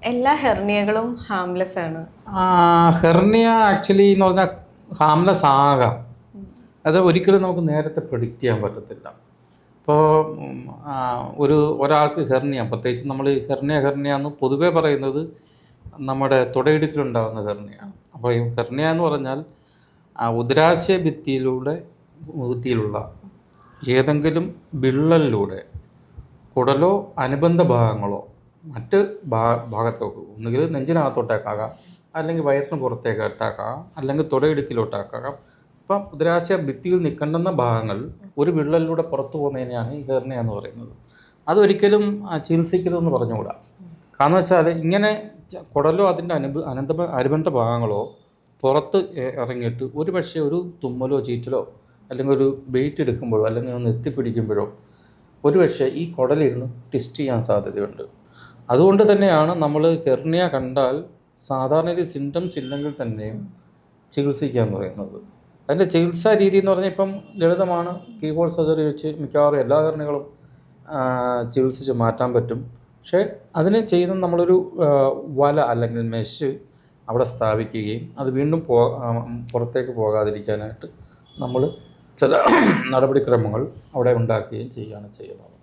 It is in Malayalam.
എല്ലാ ഹെർണിയകളും ഹാംലെസ് ആണ്? ഹെർണിയ ആക്ച്വലി എന്ന് പറഞ്ഞാൽ ഹാംലെസ് ആകാം. അത് ഒരിക്കലും നമുക്ക് നേരത്തെ പ്രെഡിക്റ്റ് ചെയ്യാൻ പറ്റത്തില്ല. ഇപ്പോൾ ഒരാൾക്ക് ഹെർണിയ, പ്രത്യേകിച്ച് നമ്മൾ ഹെർണിയ എന്ന് പൊതുവേ പറയുന്നത് നമ്മുടെ തുടയിടുക്കിലുണ്ടാകുന്ന ഹെർണിയാണ്. അപ്പോൾ ഈ ഹെർണിയ എന്ന് പറഞ്ഞാൽ ഉദരാശയ ഭിത്തിയിലുള്ള ഏതെങ്കിലും വിള്ളലിലൂടെ കുടലോ അനുബന്ധ ഭാഗങ്ങളോ മറ്റ് ഭാഗത്തേക്ക്, ഒന്നുകിൽ നെഞ്ചിനകത്തോട്ടേക്കാകാം, അല്ലെങ്കിൽ വയറ്റിന് പുറത്തേക്കാകാം, അല്ലെങ്കിൽ തുടയിടുക്കിലോട്ടാകാം. അപ്പം ഉദരാശയ ഭിത്തിയിൽ നിൽക്കേണ്ടുന്ന ഭാഗങ്ങൾ ഒരു വിള്ളലിലൂടെ പുറത്തു പോകുന്നതിനെയാണ് ഈ ഹെർണിയ എന്ന് പറയുന്നത്. അതൊരിക്കലും ചികിത്സിക്കരുതെന്ന് പറഞ്ഞുകൂടാ. കാരണം വെച്ചാൽ ഇങ്ങനെ കുടലോ അതിൻ്റെ അനുബന്ധ ഭാഗങ്ങളോ പുറത്ത് ഇറങ്ങിയിട്ട് ഒരു പക്ഷേ ഒരു തുമ്മലോ ചീറ്റലോ അല്ലെങ്കിൽ ഒരു വെയിറ്റ് എടുക്കുമ്പോഴോ അല്ലെങ്കിൽ ഒന്ന് എത്തിപ്പിടിക്കുമ്പോഴോ ഒരു പക്ഷേ ഈ കുടലിരുന്ന് ട്വിസ്റ്റ് ചെയ്യാൻ സാധ്യതയുണ്ട്. അതുകൊണ്ട് തന്നെയാണ് നമ്മൾ ഹെർണിയ കണ്ടാൽ സാധാരണ ഒരു സിംറ്റംസ് ഇല്ലെങ്കിൽ തന്നെയും ചികിത്സിക്കുക എന്ന് പറയുന്നത്. അതിൻ്റെ ചികിത്സാ രീതി എന്ന് പറഞ്ഞാൽ ഇപ്പം ലളിതമാണ്. കീഹോൾ സർജറി വെച്ച് മിക്കവാറും എല്ലാ ഹെർണിയകളും ചികിത്സിച്ച് മാറ്റാൻ പറ്റും. പക്ഷേ അതിന് ചെയ്യുന്ന നമ്മളൊരു വല അല്ലെങ്കിൽ മെഷ് അവിടെ സ്ഥാപിക്കുകയും അത് വീണ്ടും പുറത്തേക്ക് പോകാതിരിക്കാനായിട്ട് നമ്മൾ ചില നടപടിക്രമങ്ങൾ അവിടെ ഉണ്ടാക്കുകയും ചെയ്യുകയാണ് ചെയ്യുന്നത്.